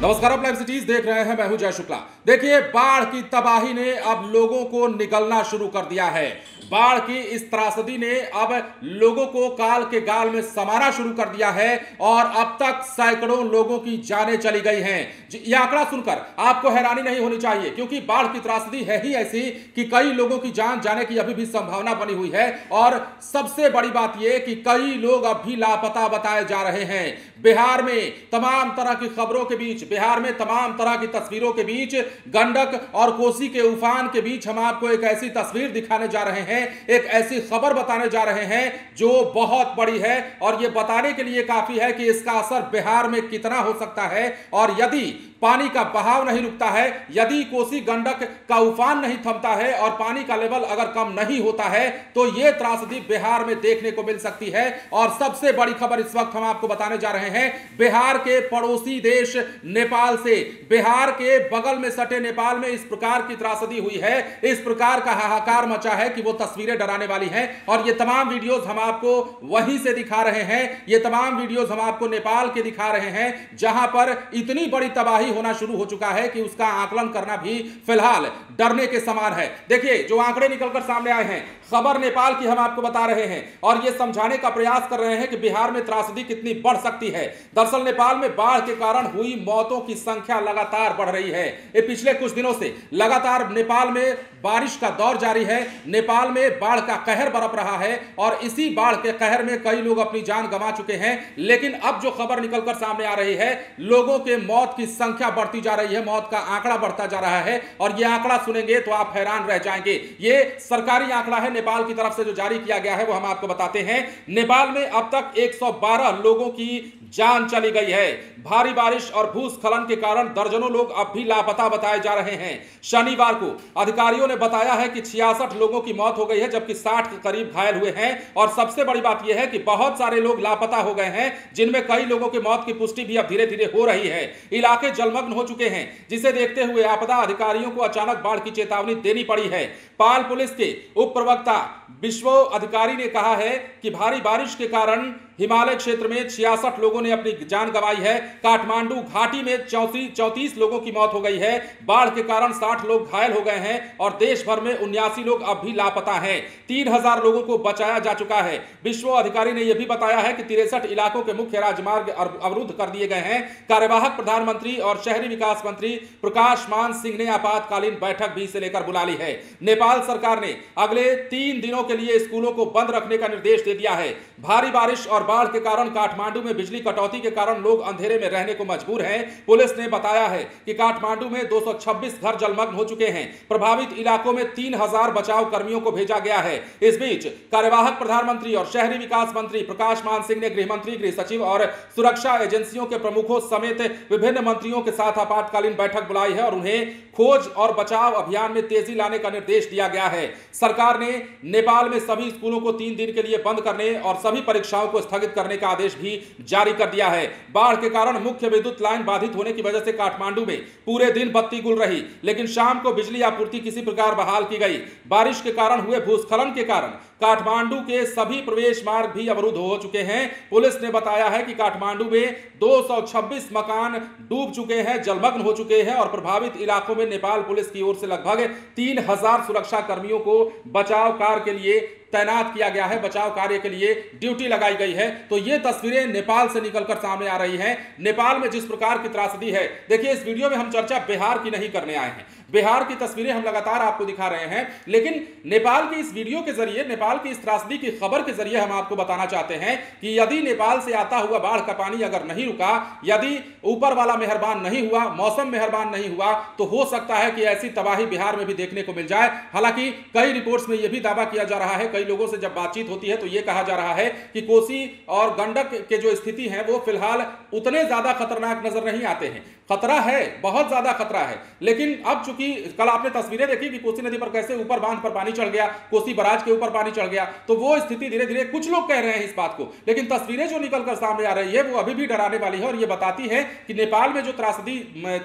नमस्कार, आप live cities देख रहे हैं। मैं हूं जय शुक्ला। देखिए, बाढ़ की तबाही ने अब लोगों को निगलना शुरू कर दिया है। बाढ़ की इस त्रासदी ने अब लोगों को काल के गाल में समाना शुरू कर दिया है और अब तक सैकड़ों लोगों की जानें चली गई हैं। यह आंकड़ा सुनकर आपको हैरानी नहीं होनी चाहिए, क्योंकि बाढ़ की त्रासदी है ही ऐसी कि कई लोगों की जान जाने की अभी भी संभावना बनी हुई है। और सबसे बड़ी बात यह कि कई लोग अब भी लापता बताए जा रहे हैं। बिहार में तमाम तरह की खबरों के बीच, बिहार में तमाम तरह की तस्वीरों के बीच, गंडक और कोसी के उफान के बीच हम आपको एक ऐसी तस्वीर दिखाने जा रहे हैं, एक ऐसी खबर बताने जा रहे हैं जो बहुत बड़ी है। और यह बताने के लिए काफी है कि इसका असर बिहार में कितना हो सकता है। और यदि पानी का बहाव नहीं रुकता है, यदि कोसी गंडक का उफान नहीं थमता है और पानी का लेवल अगर कम नहीं होता है, तो यह त्रासदी बिहार में देखने को मिल सकती है। और सबसे बड़ी खबर इस वक्त हम आपको बताने जा रहे हैं बिहार के पड़ोसी देश नेपाल से। बिहार के बगल में सटे नेपाल में इस प्रकार की त्रासदी हुई है, इस प्रकार का हाहाकार मचा है कि वो तस्वीरें डराने वाली हैं। और ये तमाम वीडियोस हम आपको वहीं से दिखा रहे हैं। ये तमाम वीडियोस हम आपको नेपाल के दिखा रहे हैं, जहां पर इतनी बड़ी तबाही होना शुरू हो चुका है कि उसका आकलन करना भी फिलहाल डरने के समान है। देखिए, जो आंकड़े निकलकर सामने आए हैं, खबर नेपाल की हम आपको बता रहे हैं और यह समझाने का प्रयास कर रहे हैं कि बिहार में त्रासदी कितनी बढ़ सकती है। दरअसल नेपाल में बाढ़ के कारण हुई मौतों की संख्या लगातार बढ़ रही है। ये पिछले कुछ दिनों से लगातार नेपाल में बारिश का दौर जारी है। नेपाल में बाढ़ का कहर बरप रहा है और इसी बाढ़ के कहर में कई लोग अपनी जान गंवा चुके हैं। लेकिन अब जो खबर निकलकर सामने आ रही है, लोगों के मौत की संख्या बढ़ती जा रही है, मौत का आंकड़ा बढ़ता जा रहा है। और यह आंकड़ा सुनेंगे तो आप हैरान रह जाएंगे। यह सरकारी आंकड़ा है नेपाल की तरफ से जो जारी किया गया है, वो हम आपको बताते हैं। नेपाल में अब तक 112 लोगों की जान चली गई है। भारी बारिश और भूस्खलन के कारण दर्जनों लोग अब भी लापता बताए जा रहे हैं। शनिवार को अधिकारियों ने बताया है कि 66 लोगों की मौत हो गई है, जबकि 60 के करीब घायल हुए हैं। और सबसे बड़ी बात यह है कि बहुत सारे लोग लापता हो गए हैं, जिनमें कई लोगों की मौत की पुष्टि भी अब धीरे धीरे हो रही है। इलाके जलमग्न हो चुके हैं, जिसे देखते हुए आपदा अधिकारियों को अचानक बाढ़ की चेतावनी देनी पड़ी है। पाल पुलिस के उप प्रवक्ता विश्व अधिकारी ने कहा है कि भारी बारिश के कारण हिमालय क्षेत्र में 66 लोगों ने अपनी जान गंवाई है। काठमांडू घाटी में 34 लोगों की मौत हो गई है। बाढ़ के कारण 60 लोग घायल हो गए हैं और देश भर में 79 लोग अब भी लापता हैं। 3000 लोगों को बचाया जा चुका है। विश्व अधिकारी ने यह भी बताया है कि 63 इलाकों के मुख्य राजमार्ग अवरुद्ध कर दिए गए हैं। कार्यवाहक प्रधानमंत्री और शहरी विकास मंत्री प्रकाश मान सिंह ने आपातकालीन बैठक भी इसे लेकर बुला ली है। नेपाल सरकार ने अगले 3 दिनों के लिए स्कूलों को बंद रखने का निर्देश दे दिया है। भारी बारिश और बाढ़ के कारण काठमांडू में बिजली कटौती के कारण लोग अंधेरे में रहने को मजबूर हैं। पुलिस ने बताया है कि काठमांडू में 226 घर जलमग्न हो चुके हैं। प्रभावित इलाकों में 3000 बचाव कर्मियों को भेजा गया है। इस बीच कार्यवाहक प्रधानमंत्री और शहरी विकास मंत्री प्रकाश मान सिंह ने गृह मंत्री, गृह सचिव और सुरक्षा एजेंसियों के प्रमुखों समेत विभिन्न मंत्रियों के साथ आपातकालीन बैठक बुलाई है और उन्हें खोज और बचाव अभियान में तेजी लाने का निर्देश दिया गया है। सरकार ने नेपाल में सभी स्कूलों को 3 दिन के लिए बंद करने और सभी परीक्षाओं को स्थगित करने का आदेश भी जारी कर दिया है। बाढ़ के कारण मुख्य विद्युत लाइन बाधित होने की वजह से काठमांडू में पूरे दिन बत्ती गुल रही, लेकिन शाम को बिजली आपूर्ति किसी प्रकार बहाल की गई। बारिश के कारण हुए भूस्खलन के कारण काठमांडू के सभी प्रवेश मार्ग भी अवरुद्ध हो चुके हैं। पुलिस ने बताया है कि काठमांडू में 226 मकान डूब चुके हैं, जलमग्न हो चुके हैं और प्रभावित इलाकों में नेपाल पुलिस की ओर से लगभग 3000 सुरक्षा कर्मियों को बचाव कार्य के लिए तैनात किया गया है, बचाव कार्य के लिए ड्यूटी लगाई गई है। तो ये तस्वीरें नेपाल से निकलकर सामने आ रही हैं। नेपाल में जिस प्रकार की त्रासदी है, देखिए, इस वीडियो में हम चर्चा बिहार की नहीं करने आए हैं। बिहार की तस्वीरें हम लगातार आपको दिखा रहे हैं, लेकिन नेपाल की इस वीडियो के जरिए, नेपाल की इस त्रासदी की खबर के जरिए हम आपको बताना चाहते हैं कि यदि नेपाल से आता हुआ बाढ़ का पानी अगर नहीं रुका, यदि ऊपर वाला मेहरबान नहीं हुआ, मौसम मेहरबान नहीं हुआ, तो हो सकता है कि ऐसी तबाही बिहार में भी देखने को मिल जाए। हालांकि कई रिपोर्ट्स में यह भी दावा किया जा रहा है, कई लोगों से जब बातचीत होती है तो यह कहा जा रहा है कि कोसी और गंडक के जो स्थिति है वो फिलहाल उतने ज्यादा खतरनाक नजर नहीं आते हैं। खतरा है, बहुत ज्यादा खतरा है, लेकिन अब चूंकि कल आपने तस्वीरें देखी कि कोसी नदी पर कैसे ऊपर बांध पर पानी चढ़ गया, कोसी बराज के ऊपर पानी चढ़ गया, तो वो स्थिति धीरे धीरे, कुछ लोग कह रहे हैं इस बात को, लेकिन तस्वीरें जो निकलकर सामने आ रही है वो अभी भी डराने वाली है और ये बताती है कि नेपाल में जो त्रासदी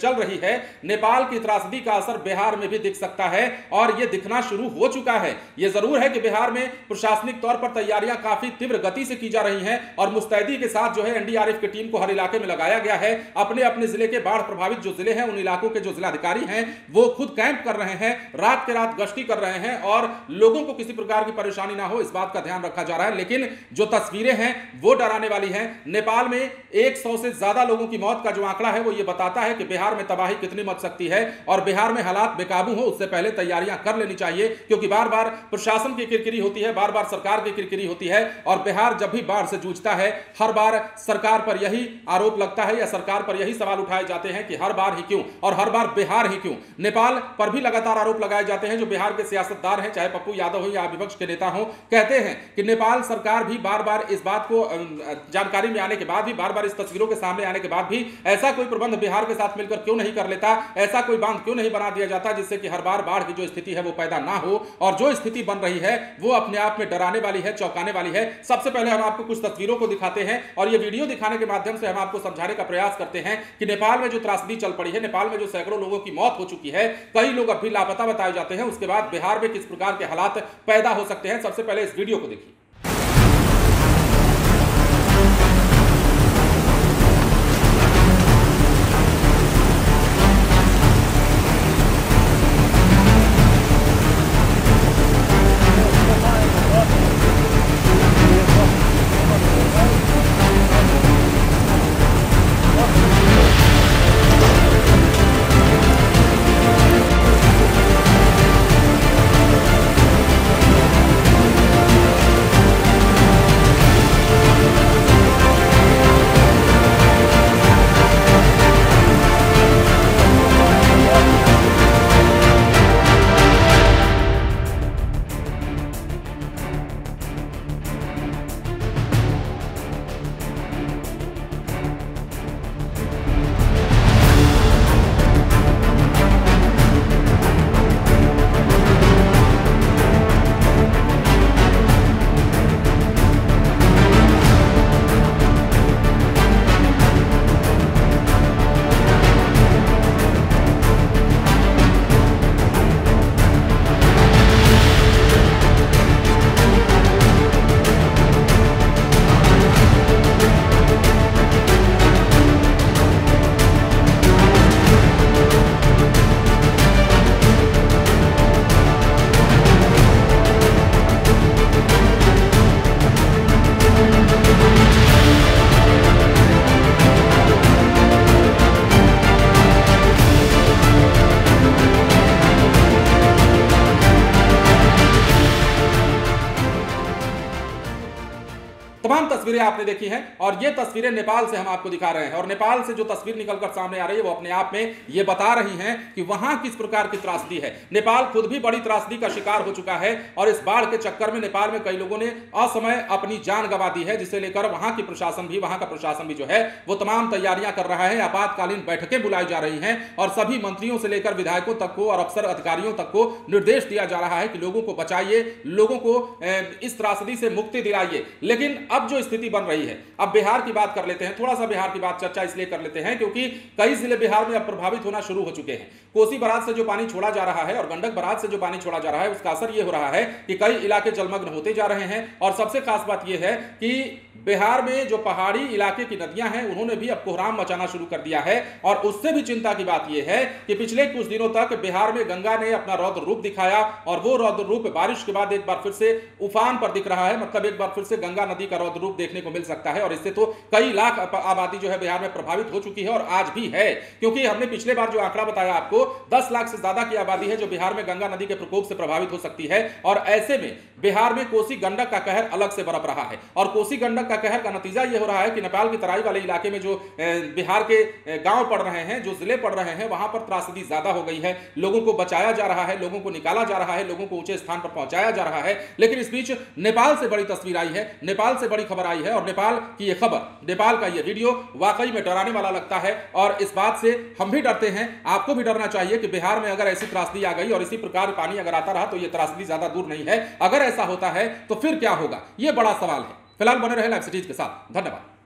चल रही है, नेपाल की त्रासदी का असर बिहार में भी दिख सकता है और ये दिखना शुरू हो चुका है। ये जरूर है कि बिहार में प्रशासनिक तौर पर तैयारियां काफी तीव्र गति से की जा रही हैं और मुस्तैदी के साथ जो है एनडीआरएफ की टीम को हर इलाके में लगाया गया है। अपने अपने जिले के बाढ़ प्रभावित जो जिले हैं उन इलाकों के जो जिलाधिकारी हैं वो खुद कैंप कर रहे हैं, रात के रात गश्ती कर रहे हैं और लोगों को किसी प्रकार की परेशानी ना हो इस बात का ध्यान रखा जा रहा है। लेकिन जो तस्वीरें हैं वो डराने वाली हैं। नेपाल में 100 से ज्यादा लोगों की मौत का जो आंकड़ा है वो ये बताता है कि बिहार में तबाही कितनी मच सकती है और बिहार में हालात बेकाबू हो उससे पहले तैयारियां कर लेनी चाहिए, क्योंकि बार बार प्रशासन की किरकिरी होती है, बार बार सरकार की किरकिरी होती है और बिहार जब भी बाढ़ से जूझता है हर बार सरकार पर यही आरोप लगता है या सरकार पर यही सवाल उठाए जाते हैं कि हर बार ही क्यों और हर बार बिहार ही क्यों। नेपाल पर भी लगातार आरोप लगाए जाते हैं। जो बिहार के सियासतदान हैं, चाहे पप्पू यादव हो या विपक्ष के नेता हो, कहते हैं कि नेपाल सरकार भी बार बार इस बात को जानकारी में आने के बाद भी, बार बार इस तस्वीरों के सामने आने के बाद भी ऐसा कोई प्रबंध बिहार के साथ मिलकर क्यों नहीं कर लेता, ऐसा कोई बांध क्यों नहीं बना दिया जाता जिससे कि हर बार बाढ़ की जो स्थिति है वो पैदा ना हो। और जो स्थिति बन रही है वो अपने आप में डराने वाली है, चौंकाने वाली है। सबसे पहले हम आपको कुछ तस्वीरों को दिखाते हैं और ये वीडियो दिखाने के माध्यम से हम आपको समझाने का प्रयास करते हैं कि नेपाल में जो त्रासदी चल पड़ी है, नेपाल में जो सैकड़ों लोगों की मौत हो चुकी है, कई लोग अब भी लापता बताए जाते हैं, उसके बाद बिहार में किस प्रकार के हालात पैदा हो सकते हैं। सबसे पहले इस वीडियो को देखिए। तमाम तस्वीरें आपने देखी हैं और ये तस्वीरें नेपाल से हम आपको दिखा रहे हैं और नेपाल से जो तस्वीर निकलकर सामने आ रही है वो अपने आप में ये बता रही हैं कि वहां किस प्रकार की त्रासदी है। नेपाल खुद भी बड़ी त्रासदी का शिकार हो चुका है और इस बाढ़ के चक्कर में नेपाल में कई लोगों ने असमय अपनी जान गंवा दी है, जिसे लेकर वहां का प्रशासन भी जो है वो तमाम तैयारियां कर रहा है। आपातकालीन बैठकें बुलाई जा रही हैं और सभी मंत्रियों से लेकर विधायकों तक को और अफसर अधिकारियों तक को निर्देश दिया जा रहा है कि लोगों को बचाइए, लोगों को इस त्रासदी से मुक्ति दिलाइए। लेकिन अब जो स्थिति बन रही है, अब बिहार की बात कर लेते हैं। थोड़ा सा बिहार की बात चर्चा इसलिए कर लेते हैं क्योंकि कई जिले बिहार में अब प्रभावित होना शुरू हो चुके हैं। कोसी बराज से जो पानी छोड़ा जा रहा है और गंडक बराज से जो पानी छोड़ा जा रहा है उसका असर यह हो रहा है कि कई इलाके जलमग्न होते जा रहे हैं। और सबसे खास बात यह है कि बिहार में जो पहाड़ी इलाके की नदियां हैं उन्होंने भी अब कोहराम मचाना शुरू कर दिया है। और उससे भी चिंता की बात यह है कि पिछले कुछ दिनों तक बिहार में गंगा ने अपना रौद्र रूप दिखाया और वो रौद्र रूप बारिश के बाद एक बार फिर से उफान पर दिख रहा है। मतलब एक बार फिर से गंगा नदी का रौद्र रूप देखने को मिल सकता है और इससे तो कई लाख आबादी जो है बिहार में प्रभावित हो चुकी है और आज भी है, क्योंकि हमने पिछले बार जो आंकड़ा बताया आपको 10 लाख से ज्यादा की आबादी है जो बिहार में गंगा नदी के प्रकोप से प्रभावित हो सकती है। और ऐसे में बिहार में कोसी गंडक का कहर अलग से बरप रहा है और कोसी गंडक का कहर का नतीजा यह हो रहा है कि नेपाल की तराई वाले इलाके में जो बिहार के गांव पड़ रहे हैं, जो जिले पड़ रहे हैं, वहां पर त्रासदी ज्यादा हो गई है। लोगों को बचाया जा रहा है, लोगों को निकाला जा रहा है, लोगों को ऊंचे स्थान पर पहुंचाया जा रहा है। लेकिन इस बीच नेपाल से बड़ी तस्वीर आई है, नेपाल से बड़ी खबर आई है और नेपाल की यह खबर, नेपाल का यह वीडियो वाकई में डराने वाला लगता है। और इस बात से हम भी डरते हैं, आपको भी डरना चाहिए कि बिहार में अगर ऐसी त्रासदी आ गई और इसी प्रकार पानी अगर आता रहा तो यह त्रासदी ज्यादा दूर नहीं है। अगर ऐसा होता है तो फिर क्या होगा, यह बड़ा सवाल है। फिलहाल बने रहे लाइव सिटीज के साथ। धन्यवाद।